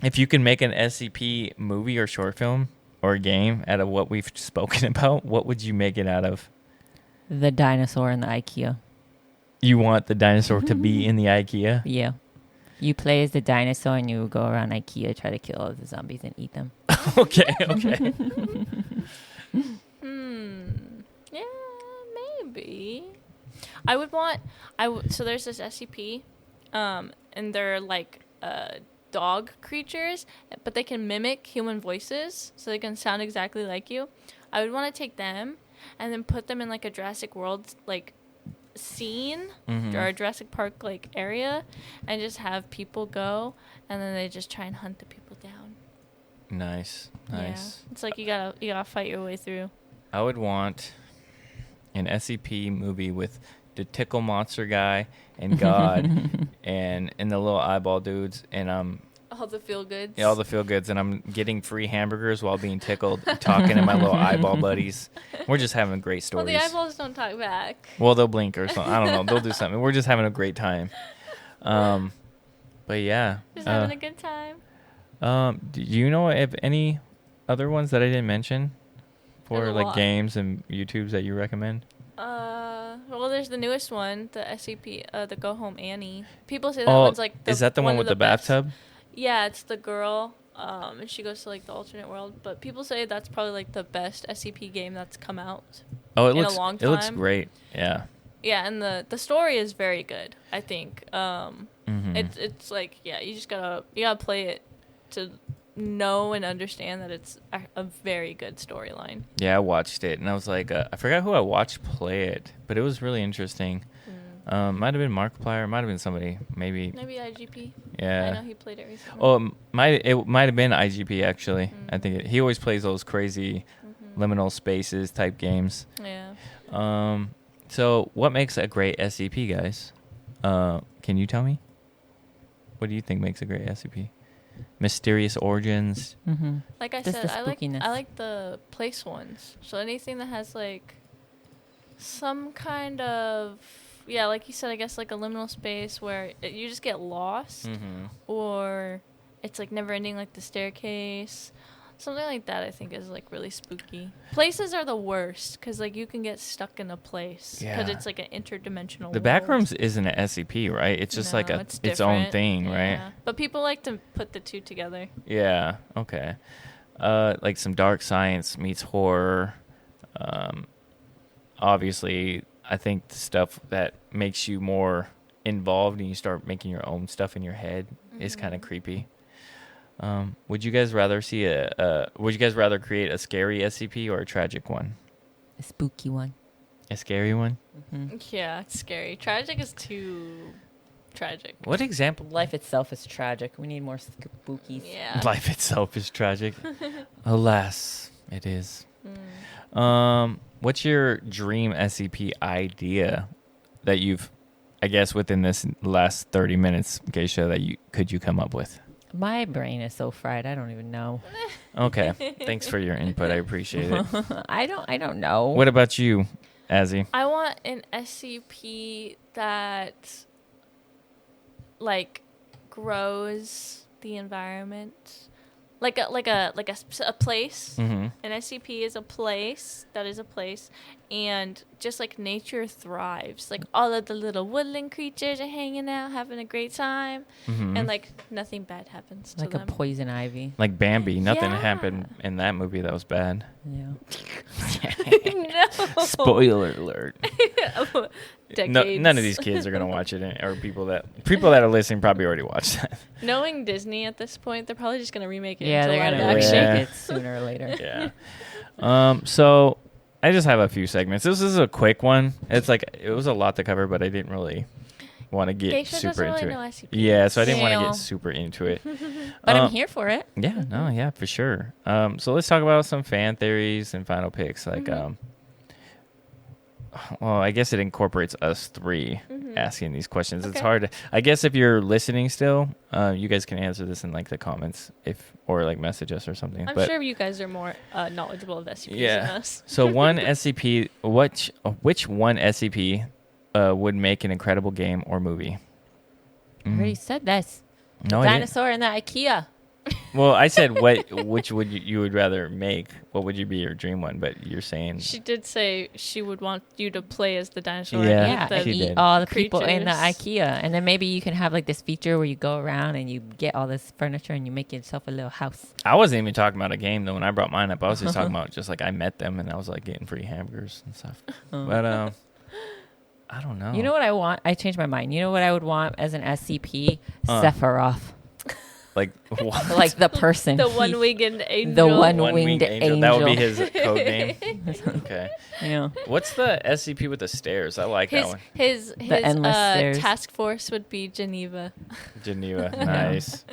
if you can make an SCP movie or short film or game out of what we've spoken about, what would you make it out of? The dinosaur in the IKEA. You want the dinosaur to be in the IKEA? Yeah. You play as the dinosaur and you go around IKEA, try to kill all the zombies and eat them. Okay. Yeah, maybe. So there's this SCP, and they're like dog creatures, but they can mimic human voices, so they can sound exactly like you. I would want to take them and then put them in like a Jurassic World like scene or a Jurassic Park like area, and just have people go, and then they just try and hunt the people down. Nice. Yeah. It's like you gotta fight your way through. I would want an SCP movie with the tickle monster guy and God and the little eyeball dudes and All the feel goods. Yeah, all the feel goods, and I'm getting free hamburgers while being tickled, talking to my little eyeball buddies. We're just having great Well, stories. the eyeballs don't talk back. Well, they'll blink or something. I don't know. They'll do something. We're just having a great time. But yeah. Just having a good time. Do you know if any other ones that I didn't mention for There's a like lot. games and YouTubes that you recommend? Well, there's the newest one, the SCP, the Go Home Annie. People say that Oh, one's like is that the one of with the best. bathtub? Yeah, it's the girl, and she goes to like the alternate world. But people say that's probably like the best SCP game that's come out. Oh, it in a looks long it looks time. great. Yeah. Yeah, and the story is very good. I think. Mhm. It's like you just gotta play it to know and understand that it's a very good storyline. Yeah, I watched it and I was like, I forgot who I watched play it, but it was really interesting. Might have been Markiplier, might have been somebody, maybe. Maybe IGP. Yeah. I know he played it recently. Oh, it might have been IGP actually. I think he always plays those crazy liminal spaces type games. Yeah. So what makes a great SCP, guys? Can you tell me? What do you think makes a great SCP? Mysterious origins. Mm-hmm. Like I Just said, the I spookiness. like the place ones. So anything that has like some kind of like you said, I guess like a liminal space where you just get lost, Mm-hmm. or it's like never ending, like the staircase. Something like that, I think, is like really spooky. Places are the worst because like you can get stuck in a place because Yeah. it's like an interdimensional. The world. backrooms isn't an SCP, right? It's just like No, its own different. thing, right? Yeah. But people like to put the two together. Yeah. Okay. Like some dark science meets horror. Obviously, I think the stuff that makes you more involved and you start making your own stuff in your head is kind of creepy. Would you guys rather see would you guys rather create a scary SCP or a tragic one? A spooky one. A scary one? Yeah, it's scary. Tragic is too tragic. What example? Life itself is tragic. We need more spookies. Yeah. Life itself is tragic. Alas, it is. What's your dream SCP idea that you've, I guess, within this last 30 minutes, Geisha, that you come up with? My brain is so fried. I don't even know. Okay. Thanks for your input. I appreciate it. I don't know. What about you, Azzy? I want an SCP that like grows the environment. Like a place. Mm-hmm. An SCP is a place that is a place, and just like nature thrives. Like all of the little woodland creatures are hanging out, having a great time, and like nothing bad happens to Like them. a poison ivy. Like Bambi. Nothing Yeah. happened in that movie that was bad. Yeah. No. Spoiler alert. Decades. No, none of these kids are gonna watch it, or people that are listening probably already watched that. Knowing Disney at this point, they're probably just gonna remake it Yeah, into they're live gonna action. Yeah. remake it sooner or later. Yeah. So I just have a few segments. This is a quick one. It's like it was a lot to cover, but I didn't really want to get Geisha super doesn't really into know it. SCPs. Yeah, so I didn't want to Yeah. get super into it. But I'm here for it. Yeah, no, yeah, for sure. So let's talk about some fan theories and final picks. Like, well, I guess it incorporates us three asking these questions. It's Okay. hard to, I guess if you're listening still, you guys can answer this in like the comments or like message us or something. I'm but sure you guys are more knowledgeable of SCPs than yeah. us. So one SCP, which one SCP would make an incredible game or movie? I already said this. No, I didn't. Dinosaur in the IKEA. Well, I said which would you would rather make? What would you be your dream one? But you're saying She did say she would want you to play as the dinosaur. Yeah, and Yeah, eat the she eat did. all the people in the creatures. IKEA, and then maybe you can have like this feature where you go around and you get all this furniture and you make yourself a little house. I wasn't even talking about a game though. When I brought mine up, I was just talking about just like I met them and I was like getting free hamburgers and stuff. But I don't know. You know what I want? I changed my mind. You know what I would want as an SCP? Sephiroth, Like what? like the person. The He- one-winged angel. The one-winged angel. That would be his code name. Okay. Yeah. What's the SCP with the stairs? I like that one. His endless stairs. task force would be Geneva. Geneva. Nice.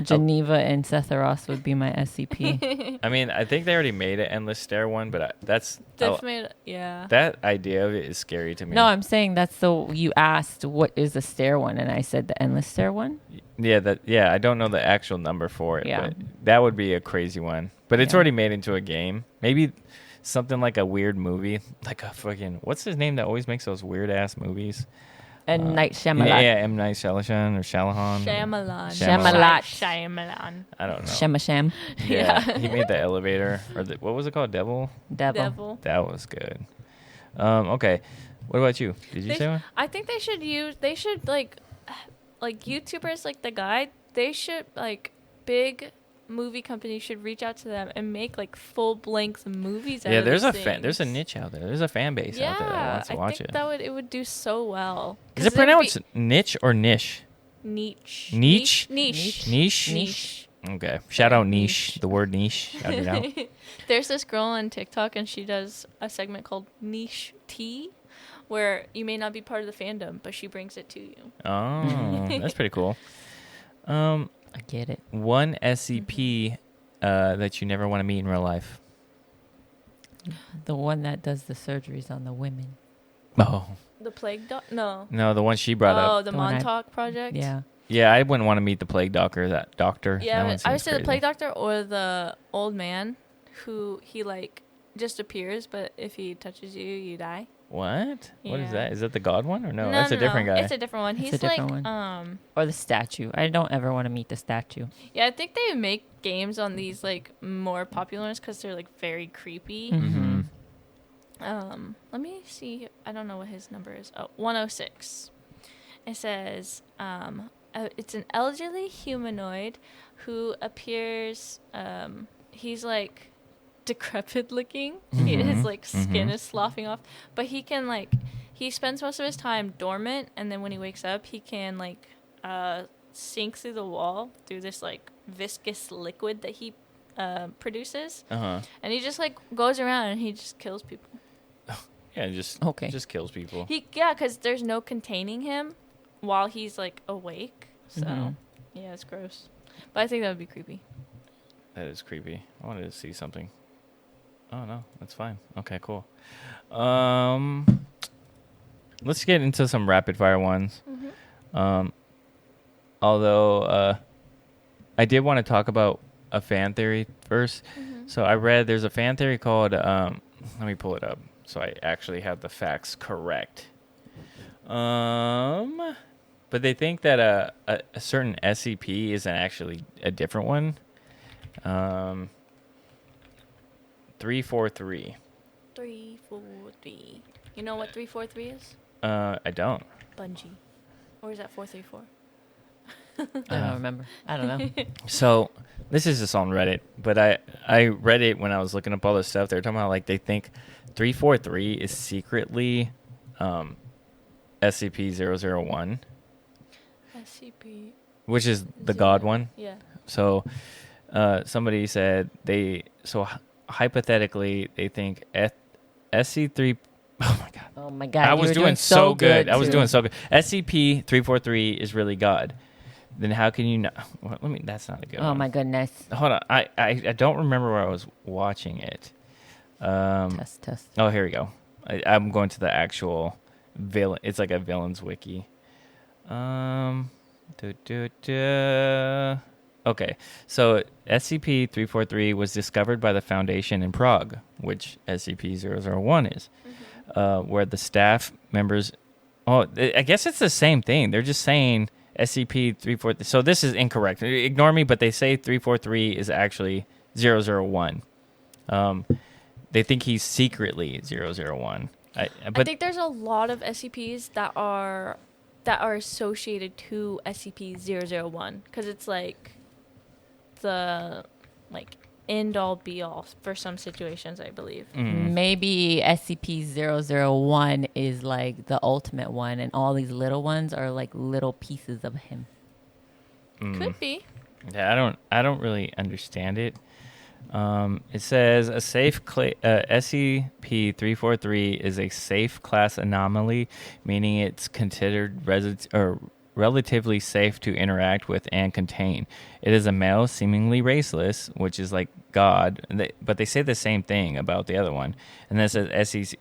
Geneva and Sephiroth would be my SCP. I mean, I think they already made an endless stair one, but Yeah. that idea of it is scary to me. No, I'm saying that's you asked what is the stair one, and I said the endless stair one. Yeah, I don't know the actual number for it, Yeah. but that would be a crazy one. But it's Yeah. already made into a game. Maybe something like a weird movie, like a fucking what's his name that always makes those weird ass movies? And Night Shyamalan. Yeah, M. Night Shyamalan or Shyamalan. Shyamalan. I don't know. Sham. Yeah, he made the elevator or what was it called? Devil. Devil. That was good. Okay. What about you? Did you say one? I think they should like YouTubers like The Guide. They should big movie companies should reach out to them and make like full length movies. Yeah, out there's of there's a niche out there. There's a fan base out there that wants to watch think it. it would do so well. Is it pronounced niche or niche? Niche? Niche. Okay. Shout out niche. The word niche. Shout it out. There's this girl on TikTok and she does a segment called Niche Tea, where you may not be part of the fandom, but she brings it to you. Oh, that's pretty cool. I get it. One SCP that you never want to meet in real life. The one that does the surgeries on the women. Oh. The Plague Doctor? No. No, the one she brought up. The The one Montauk Project? Yeah. Yeah, I wouldn't want to meet the Plague Doctor. That doctor. Yeah, That one I would seems say the crazy. Plague Doctor or the old man who he just appears, but if he touches you, you die. What? What is Yeah. that? Is that the God one or no? That's a different guy. It's a different one. It's a He's different one. Or the statue. I don't ever want to meet the statue. Yeah, I think they make games on these more popular ones because they're very creepy. Mm-hmm. Let me see. I don't know what his number is. Oh, 106. It says, it's an elderly humanoid who appears, he's decrepit looking. His skin is sloughing off, but he can he spends most of his time dormant, and then when he wakes up, he can sink through the wall through this viscous liquid that he produces, and he just goes around and he just kills people. Yeah, just kills people. Because there's no containing him while he's awake. So yeah, it's gross. But I think that would be creepy. That is creepy. I wanted to see something. Oh no, that's fine. Okay, cool. Let's get into some rapid fire ones. Although I did want to talk about a fan theory first. So I read there's a fan theory called let me pull it up so I actually have the facts correct. But they think that a certain SCP isn't actually a different one. 343. 343. You know what 343 is? I don't. Bungie. Or is that 434? I don't remember. I don't know. So this is just on Reddit, but I read it when I was looking up all this stuff. They're talking about they think 343 is secretly SCP-001. SCP. Which is the God one. Yeah. So somebody said hypothetically they think SC3. Oh my god. Oh my god. I was doing so good. I was too. doing so good. SCP-343 is really God. Then how can you not? Well, that's not a good one. Oh my goodness. Hold on. I don't remember where I was watching it. Test. Oh, here we go. I'm going to the actual villain. It's like a villain's wiki. Okay, so SCP-343 was discovered by the Foundation in Prague, which SCP-001 is, where the staff members... Oh, I guess it's the same thing. They're just saying SCP-343... So this is incorrect. Ignore me, but they say 343 is actually 001. They think he's secretly 001. I think there's a lot of SCPs that are associated to SCP-001 because it's the end all be all for some situations, I believe. Maybe SCP-001 is the ultimate one, and all these little ones are little pieces of him. Could be. Yeah, I don't really understand it. It says a safe SCP-343 is a safe class anomaly, meaning it's considered relatively safe to interact with and contain. It is a male, seemingly raceless, which is like God, but they say the same thing about the other one. And then it says SCP.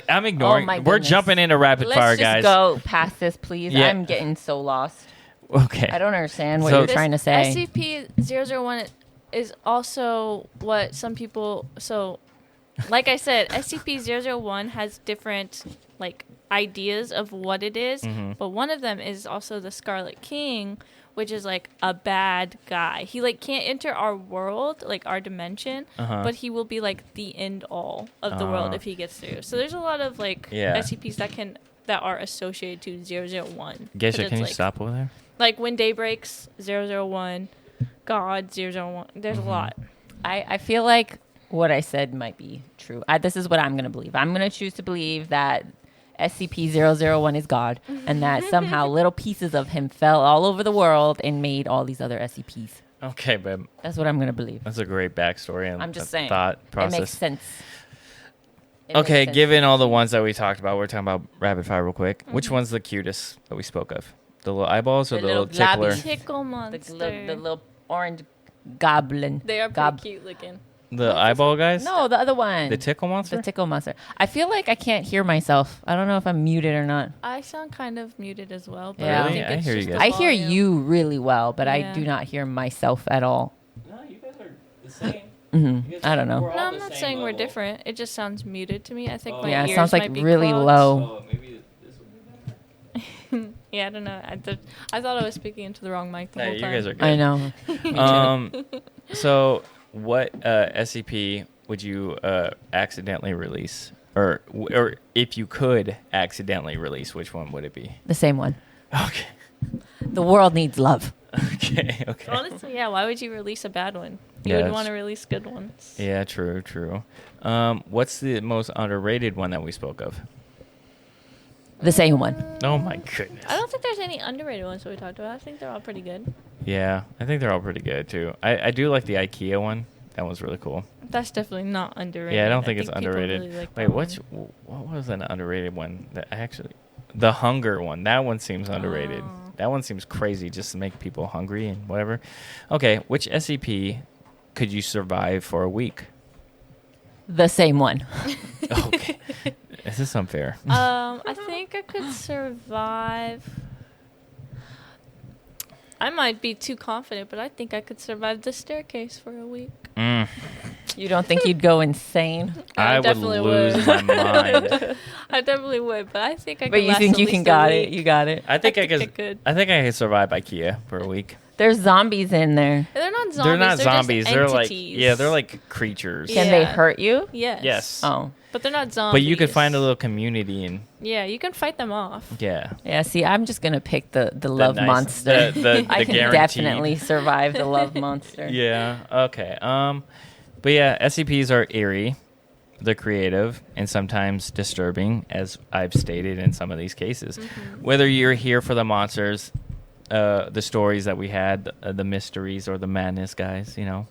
I'm ignoring. Oh my We're goodness. jumping into rapid fire, Let's guys. just go past this, please. Yeah. I'm getting so lost. Okay. I don't understand what So- you're trying to say. SCP-001 is also what some people... So, like I said, SCP-001 has different, like, ideas of what it is, but one of them is also the Scarlet King, which is, like, a bad guy. He, like, can't enter our world, like, our dimension, but he will be, like, the end-all of the world if he gets through. So there's a lot of, like, SCPs that are associated to 001. Geisha, can you like, stop over there? Like, when day breaks, 001, God, 001. There's a lot. I feel like what I said might be true. This is what I'm going to believe. I'm going to choose to believe that SCP-001 is God and that somehow little pieces of him fell all over the world and made all these other SCPs. Okay, babe. That's what I'm going to believe. That's a great backstory and I'm just saying. thought process. It makes sense. Okay, given all the ones that we talked about, we're talking about rapid fire real quick. Which one's the cutest that we spoke of? The little eyeballs or The the little little blobby tickler? Tickle monster. The little orange goblin. They are pretty cute looking. The eyeball guys? No, the other one. The tickle monster? The tickle monster. I feel like I can't hear myself. I don't know if I'm muted or not. I sound kind of muted as well. But Yeah. I think Really? I it's hear just you the guys. I hear volume. you really well, but I Yeah. do not hear myself at all. No, you guys are the same. I don't know. No, I'm not saying we're different. It just sounds muted to me. I think my Yeah, it ears sounds like might be really clogged. low. maybe this will be better. Yeah, I don't know. I thought I was speaking into the wrong mic the Hey, whole you time. guys are good. I know. So, what SCP would you accidentally release? Or if you could accidentally release, which one would it be? The same one. Okay. The world needs love. Okay. Honestly, yeah. Why would you release a bad one? You Yeah, would that's- want to release good ones. Yeah, true. What's the most underrated one that we spoke of? The same one. Oh my goodness. I don't think there's any underrated ones that we talked about. I think they're all pretty good. Yeah, I think they're all pretty good too. I do like the IKEA one. That was really cool. That's definitely not underrated. Yeah, I don't think it's people underrated. really like Wait, that what was an underrated one that the hunger one? That one seems underrated. Oh. That one seems crazy just to make people hungry and whatever. Okay, which SCP could you survive for a week? The same one. Okay. This is unfair. I think I could survive. I might be too confident, but I think I could survive the staircase for a week. You don't think you'd go insane? I would definitely lose would. my mind. I definitely would, but I think I could. But you last think at you least can a got it? week. You got it. I think I think I could. could. I think I could survive IKEA for a week. There's zombies in there. They're not zombies. They're not just zombies. They're like entities. they're like creatures. Yeah. Can they hurt you? Yes. Yes. Oh. But they're not zombies. But you could find a little community and Yeah, you can fight them off. yeah. Yeah, see, I'm just going to pick the love nice- monster. the I can guaranteed. definitely survive the love monster. Yeah. Okay. But yeah, SCPs are eerie, they're creative, and sometimes disturbing, as I've stated in some of these cases. Whether you're here for the monsters, the stories that we had, the mysteries or the madness, guys, you know,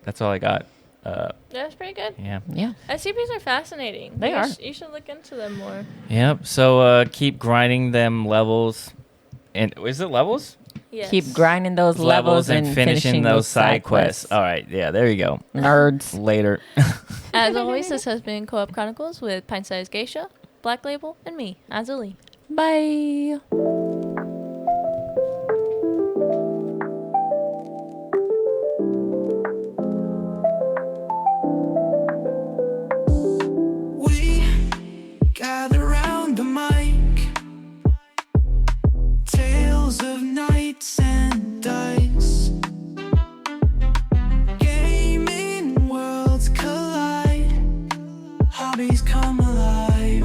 that's all I got. That's pretty good. Yeah. Yeah. SCPs are fascinating. They are. You should look into them more. Yep. So keep grinding them levels, and is it levels? Yes. Keep grinding those levels and finishing those side quests. All right. Yeah. There you go. Nerds. Later. As always, this has been Co-op Chronicles with Pint Sized Geisha, Black Label, and me, Azuli. Bye. We gather round the mic, tales of knights and dice. Gaming worlds collide, hobbies come alive.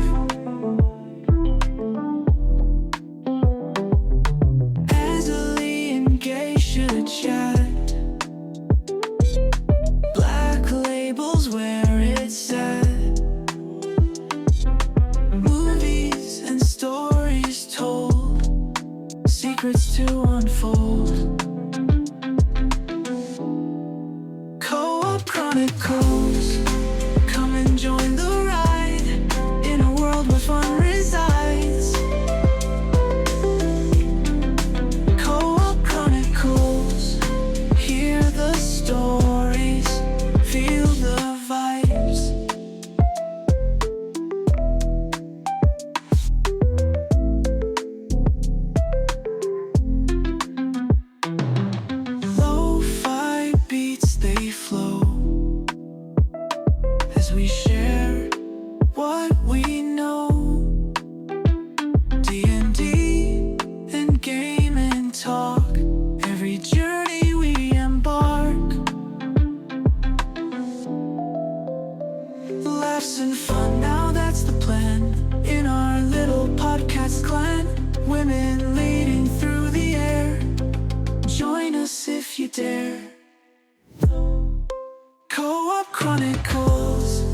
Azali and Geisha chat, Black Label's where it's at. Movies and stories told, secrets to unfold. Co-op Chronicles, come and join the ride in a world where fun resides. Co-op Chronicles, hear the stories, feel the vibes. Chronicles.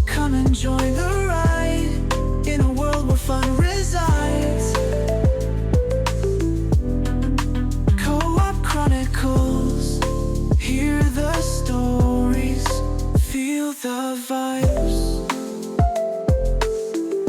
Come and join the ride in a world where fun resides. Co-op Chronicles. Hear the stories, feel the vibes.